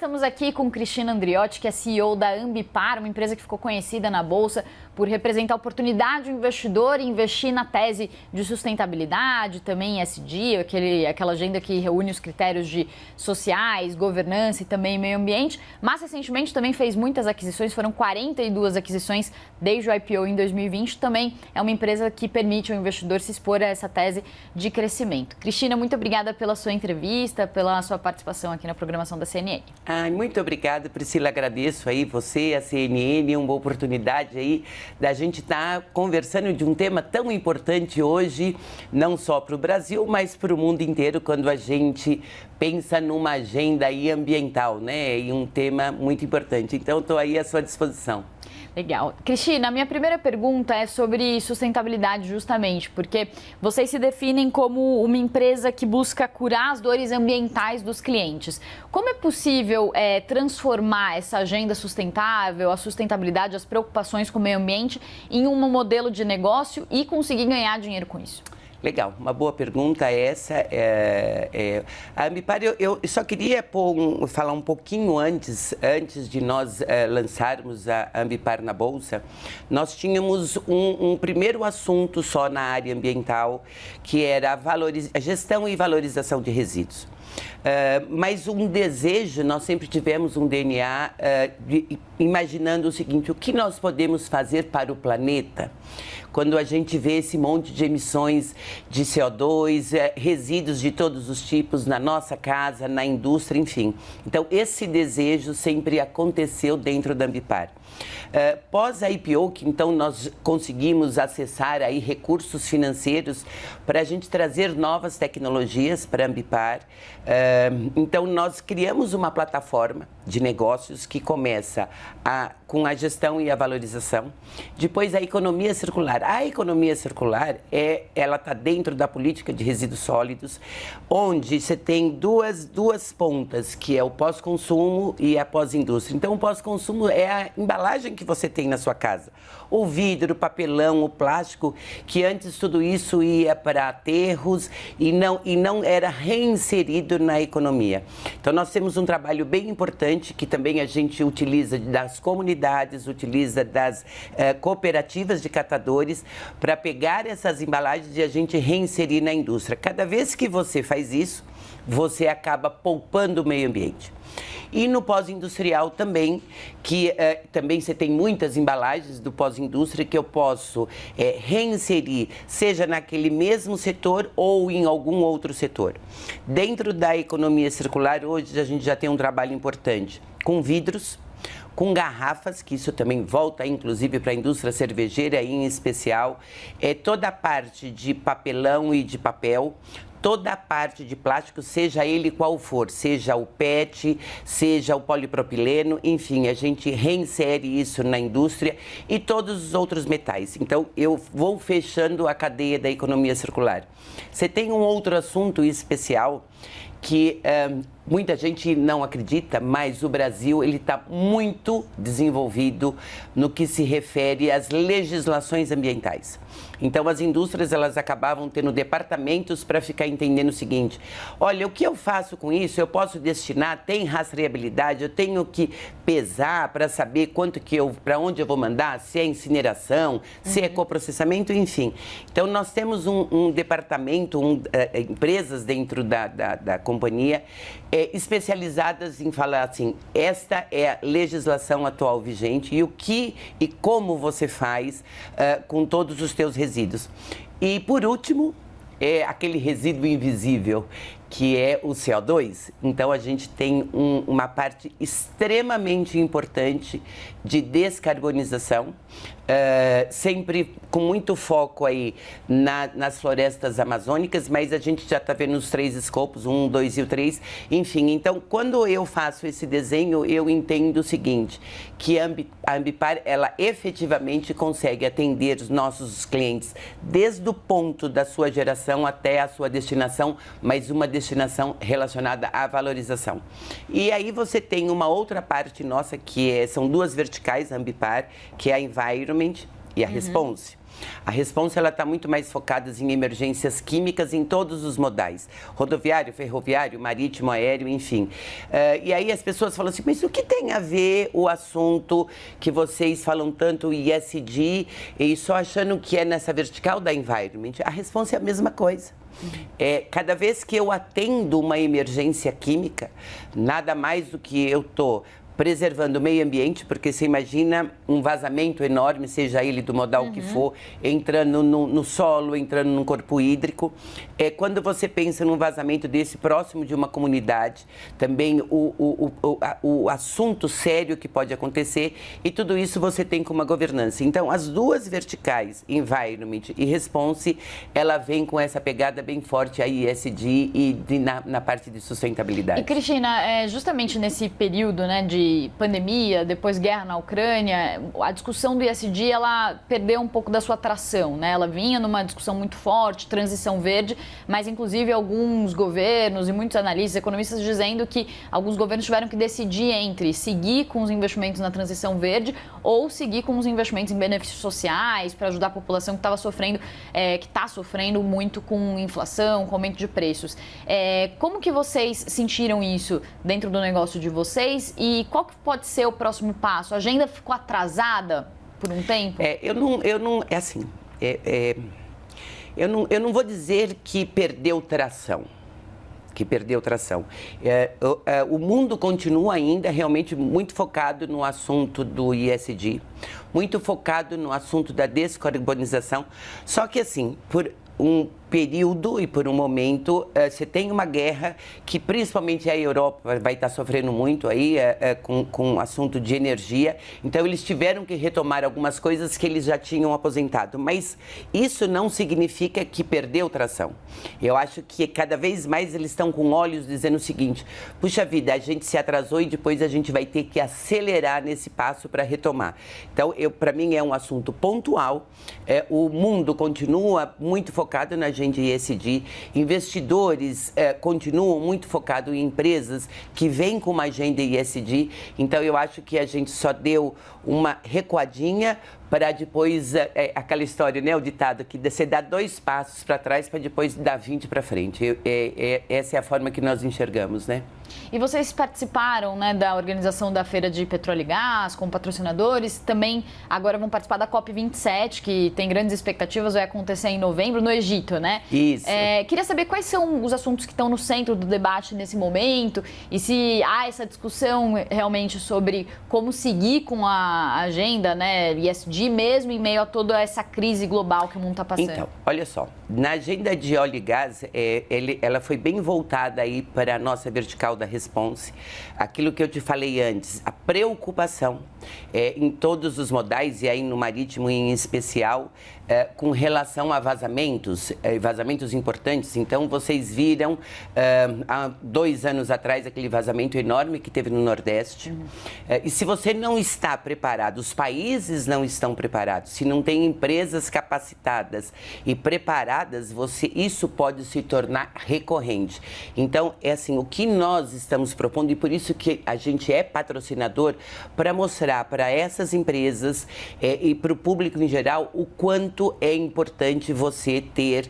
estamos aqui com Cristina Andriotti, que é CEO da Ambipar, uma empresa que ficou conhecida na Bolsa por representar a oportunidade do investidor e investir na tese de sustentabilidade, também ESG, aquela agenda que reúne os critérios de sociais, governança e também meio ambiente. Mas recentemente também fez muitas aquisições, foram 42 aquisições desde o IPO em 2020. Também é uma empresa que permite ao investidor se expor a essa tese de crescimento. Cristina, muito obrigada pela sua entrevista, pela sua participação aqui na programação da CNN. Muito obrigada, Priscila. Agradeço aí você, a CNN, uma oportunidade aí da gente estar conversando de um tema tão importante hoje, não só para o Brasil, mas para o mundo inteiro, quando a gente pensa numa agenda aí ambiental, né? E um tema muito importante. Então, estou aí à sua disposição. Legal. Cristina, a minha primeira pergunta é sobre sustentabilidade, justamente, porque vocês se definem como uma empresa que busca curar as dores ambientais dos clientes. Como é possível transformar essa agenda sustentável, a sustentabilidade, as preocupações com o meio ambiente em um modelo de negócio e conseguir ganhar dinheiro com isso? Legal, uma boa pergunta essa. A Ambipar, eu só queria falar um pouquinho antes de nós lançarmos a Ambipar na Bolsa. Nós tínhamos um primeiro assunto só na área ambiental, que era a gestão e valorização de resíduos. Mas um desejo, nós sempre tivemos um DNA imaginando o seguinte: o que nós podemos fazer para o planeta quando a gente vê esse monte de emissões de CO2, resíduos de todos os tipos na nossa casa, na indústria, enfim. Então, esse desejo sempre aconteceu dentro da Ambipar. Pós a IPO, que então nós conseguimos acessar aí recursos financeiros para a gente trazer novas tecnologias para a Ambipar. Então, nós criamos uma plataforma de negócios que começa com a gestão e a valorização. Depois, a economia circular. A economia circular, ela está dentro da política de resíduos sólidos, onde você tem duas pontas, que é o pós-consumo e a pós-indústria. Então, o pós-consumo é a embalagem que você tem na sua casa. O vidro, o papelão, o plástico, que antes tudo isso ia para aterros e não era reinserido na economia. Então, nós temos um trabalho bem importante que também a gente utiliza das comunidades, utiliza das cooperativas de catadores para pegar essas embalagens e a gente reinserir na indústria. Cada vez que você faz isso, você acaba poupando o meio ambiente. E no pós-industrial também, que também você tem muitas embalagens do pós-indústria que eu posso reinserir, seja naquele mesmo setor ou em algum outro setor. Dentro da economia circular, hoje a gente já tem um trabalho importante com vidros, com garrafas, que isso também volta inclusive para a indústria cervejeira em especial, toda a parte de papelão e de papel, toda a parte de plástico, seja ele qual for, seja o PET, seja o polipropileno, enfim, a gente reinsere isso na indústria e todos os outros metais. Então, eu vou fechando a cadeia da economia circular. Você tem um outro assunto especial que muita gente não acredita, mas o Brasil ele está muito desenvolvido no que se refere às legislações ambientais. Então, as indústrias elas acabavam tendo departamentos para ficar entendendo o seguinte: olha, o que eu faço com isso? Eu posso destinar, tem rastreabilidade, eu tenho que pesar para saber para onde eu vou mandar, se é incineração, se é coprocessamento, enfim. Então, nós temos um departamento, empresas dentro da companhia especializadas em falar assim: esta é a legislação atual vigente e o que e como você faz com todos os teus resíduos. E por último, é aquele resíduo invisível, que é o CO2. Então, a gente tem uma parte extremamente importante de descarbonização, sempre com muito foco aí nas florestas amazônicas, mas a gente já está vendo os 3 escopos, 1, 2 e o 3, enfim. Então, quando eu faço esse desenho, eu entendo o seguinte, que a Ambipar, ela efetivamente consegue atender os nossos clientes desde o ponto da sua geração até a sua destinação, mas uma destinação relacionada à valorização. E aí você tem uma outra parte nossa, que são 2 verticais, a Ambipar, que é a Environment e a Response. A Response ela está muito mais focada em emergências químicas em todos os modais, rodoviário, ferroviário, marítimo, aéreo, enfim. E aí as pessoas falam assim, mas o que tem a ver o assunto que vocês falam tanto, ESG, e só achando que é nessa vertical da Environment? A Response é a mesma coisa. Cada vez que eu atendo uma emergência química, nada mais do que eu estou preservando o meio ambiente, porque você imagina um vazamento enorme, seja ele do modal que for, entrando no solo, entrando no corpo hídrico. Quando você pensa num vazamento desse próximo de uma comunidade, também o assunto sério que pode acontecer, e tudo isso você tem com uma governança. Então, as duas verticais, Environment e Response, ela vem com essa pegada bem forte aí, ESG e na parte de sustentabilidade. E, Cristina, justamente nesse período, né, de pandemia, depois guerra na Ucrânia, a discussão do ESG, ela perdeu um pouco da sua atração, né? Ela vinha numa discussão muito forte, transição verde, mas inclusive alguns governos e muitos analistas, economistas dizendo que alguns governos tiveram que decidir entre seguir com os investimentos na transição verde ou seguir com os investimentos em benefícios sociais para ajudar a população que estava sofrendo, que está sofrendo muito com inflação, com aumento de preços. Como que vocês sentiram isso dentro do negócio de vocês e qual que pode ser o próximo passo? A agenda ficou atrasada por um tempo? Eu não vou dizer que perdeu tração. O mundo continua ainda realmente muito focado no assunto do ESG, muito focado no assunto da descarbonização, sho que assim, por um período e por um momento, você tem uma guerra que principalmente a Europa vai estar sofrendo muito aí com o assunto de energia. Então, eles tiveram que retomar algumas coisas que eles já tinham aposentado. Mas isso não significa que perdeu tração. Eu acho que cada vez mais eles estão com olhos dizendo o seguinte, puxa vida, a gente se atrasou e depois a gente vai ter que acelerar nesse passo para retomar. Então, para mim é um assunto pontual. O mundo continua muito focado na agenda ESG, investidores continuam muito focados em empresas que vêm com uma agenda ESG, então eu acho que a gente só deu uma recuadinha para depois, aquela história, né, o ditado, que você dá 2 passos para trás para depois dar 20 para frente. Essa é a forma que nós enxergamos, né? E vocês participaram, né, da organização da Feira de Petróleo e Gás, como patrocinadores, também agora vão participar da COP27, que tem grandes expectativas, vai acontecer em novembro, no Egito, né? Isso. Queria saber quais são os assuntos que estão no centro do debate nesse momento e se há essa discussão realmente sobre como seguir com a agenda, né, ESG, mesmo em meio a toda essa crise global que o mundo está passando. Então, olha só, na agenda de óleo e gás, ela foi bem voltada aí para a nossa vertical da Response, aquilo que eu te falei antes, a preocupação em todos os modais e aí no marítimo em especial, com relação a vazamentos, vazamentos importantes. Então, vocês viram há 2 anos atrás aquele vazamento enorme que teve no Nordeste. E se você não está preparado, os países não estão preparados, se não tem empresas capacitadas e preparadas, isso pode se tornar recorrente. Então, o que nós estamos propondo, e por isso que a gente é patrocinador, para mostrar para essas empresas e para o público em geral o quanto é importante você ter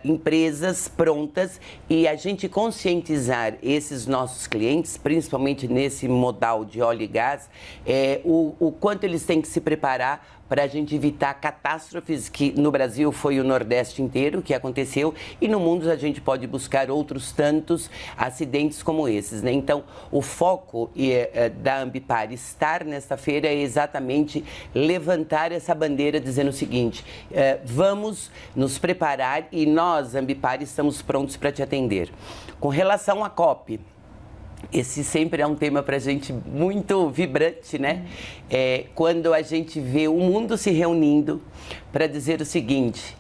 empresas prontas e a gente conscientizar esses nossos clientes, principalmente nesse modal de óleo e gás, o quanto eles têm que se preparar para a gente evitar catástrofes que no Brasil foi o Nordeste inteiro que aconteceu e no mundo a gente pode buscar outros tantos acidentes como esses, né? Então, o foco da Ambipar estar nesta feira é exatamente levantar essa bandeira dizendo o seguinte, vamos nos preparar e nós, Ambipar, estamos prontos para te atender. Com relação à COP, esse sempre é um tema para a gente muito vibrante, né? Quando a gente vê o mundo se reunindo para dizer o seguinte,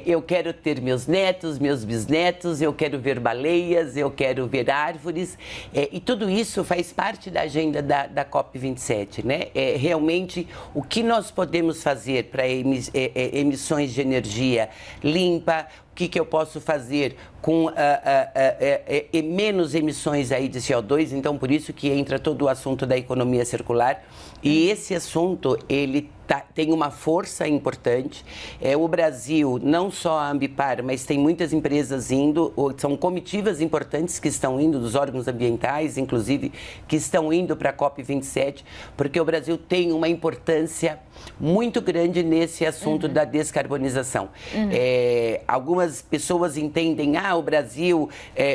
eu quero ter meus netos, meus bisnetos, eu quero ver baleias, eu quero ver árvores, e tudo isso faz parte da agenda da COP27, né? Realmente, o que nós podemos fazer para emissões de energia limpa, o que eu posso fazer com menos emissões aí de CO2, então por isso que entra todo o assunto da economia circular. E esse assunto, ele tem uma força importante. O Brasil, não só a Ambipar, mas tem muitas empresas indo, são comitivas importantes que estão indo, dos órgãos ambientais, inclusive, que estão indo para a COP27, porque o Brasil tem uma importância muito grande nesse assunto da descarbonização. Algumas pessoas entendem, o Brasil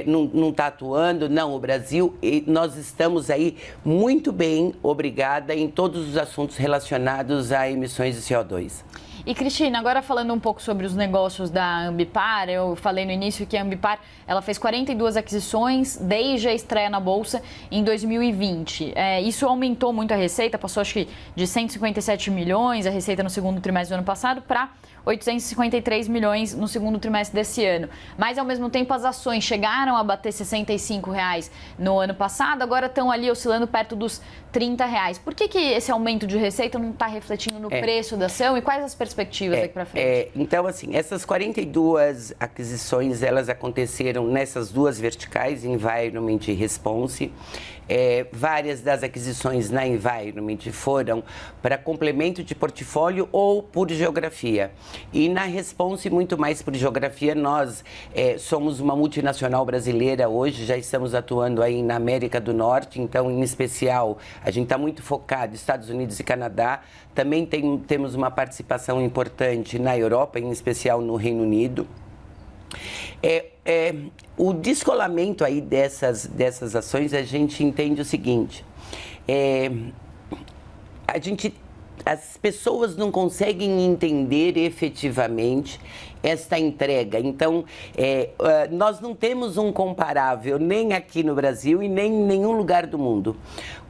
não está atuando. Não, o Brasil, nós estamos aí muito bem, obrigada, em todos os assuntos relacionados a emissões de CO2. E, Cristina, agora falando um pouco sobre os negócios da Ambipar, eu falei no início que a Ambipar ela fez 42 aquisições desde a estreia na Bolsa em 2020. Isso aumentou muito a receita, passou acho que de 157 milhões a receita no segundo trimestre do ano passado para 853 milhões no segundo trimestre desse ano. Mas, ao mesmo tempo, as ações chegaram a bater R$ 65 no ano passado, agora estão ali oscilando perto dos R$ 30. Por que esse aumento de receita não está refletindo no preço da ação e quais as perspectivas daqui para frente? Então, assim, essas 42 aquisições, elas aconteceram nessas duas verticais, Environment e Response. Várias das aquisições na Environment foram para complemento de portfólio ou por geografia. E na Response, muito mais por geografia. Nós somos uma multinacional brasileira hoje, já estamos atuando aí na América do Norte, então, em especial, a gente está muito focado nos Estados Unidos e Canadá. Também temos uma participação importante na Europa, em especial no Reino Unido. O descolamento aí dessas ações, a gente entende o seguinte: as pessoas não conseguem entender efetivamente esta entrega. Então, nós não temos um comparável nem aqui no Brasil e nem em nenhum lugar do mundo.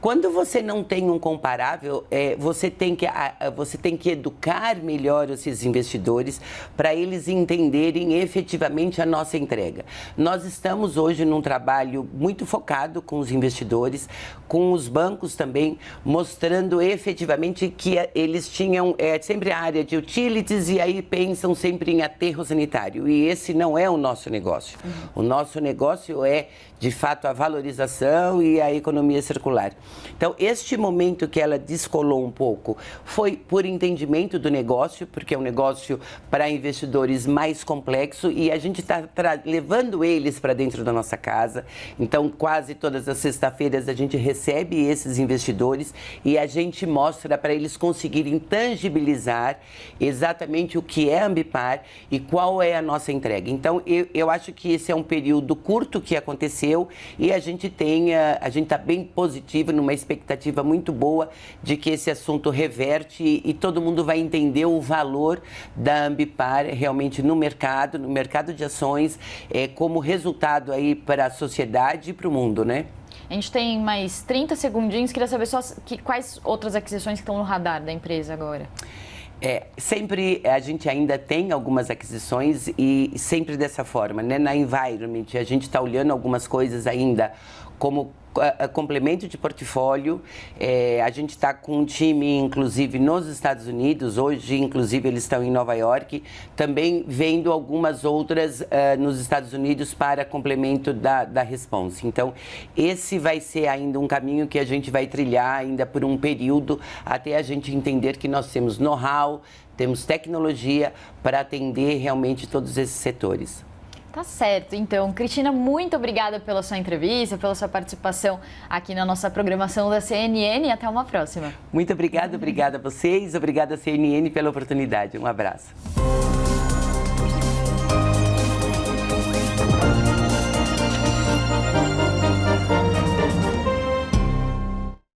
Quando você não tem um comparável, você tem que educar melhor esses investidores para eles entenderem efetivamente a nossa entrega. Nós estamos hoje num trabalho muito focado com os investidores, com os bancos também, mostrando efetivamente que eles tinham sempre a área de utilities e aí pensam sempre em aterro sanitário. E esse não é o nosso negócio. O nosso negócio é, de fato, a valorização e a economia circular. Então, este momento que ela descolou um pouco foi por entendimento do negócio, porque é um negócio para investidores mais complexo e a gente está levando eles para dentro da nossa casa. Então, quase todas as sextas-feiras a gente recebe esses investidores e a gente mostra para eles conseguirem tangibilizar exatamente o que é a Ambipar e qual é a nossa entrega. Então, eu acho que esse é um período curto que aconteceu e a gente está bem positivo, numa expectativa muito boa de que esse assunto reverte e todo mundo vai entender o valor da Ambipar realmente no mercado de ações, como resultado aí para a sociedade e para o mundo, né? A gente tem mais 30 segundinhos, queria saber só quais outras aquisições que estão no radar da empresa agora. Sempre a gente ainda tem algumas aquisições e sempre dessa forma, né? Na Environment, a gente está olhando algumas coisas ainda como complemento de portfólio. A gente está com um time, inclusive, nos Estados Unidos. Hoje, inclusive, eles estão em Nova York. Também vendo algumas outras nos Estados Unidos para complemento da Response. Então, esse vai ser ainda um caminho que a gente vai trilhar ainda por um período até a gente entender que nós temos know-how, temos tecnologia para atender realmente todos esses setores. Tá certo. Então, Cristina, muito obrigada pela sua entrevista, pela sua participação aqui na nossa programação da CNN e até uma próxima. Muito obrigada a vocês, obrigada a CNN pela oportunidade. Um abraço.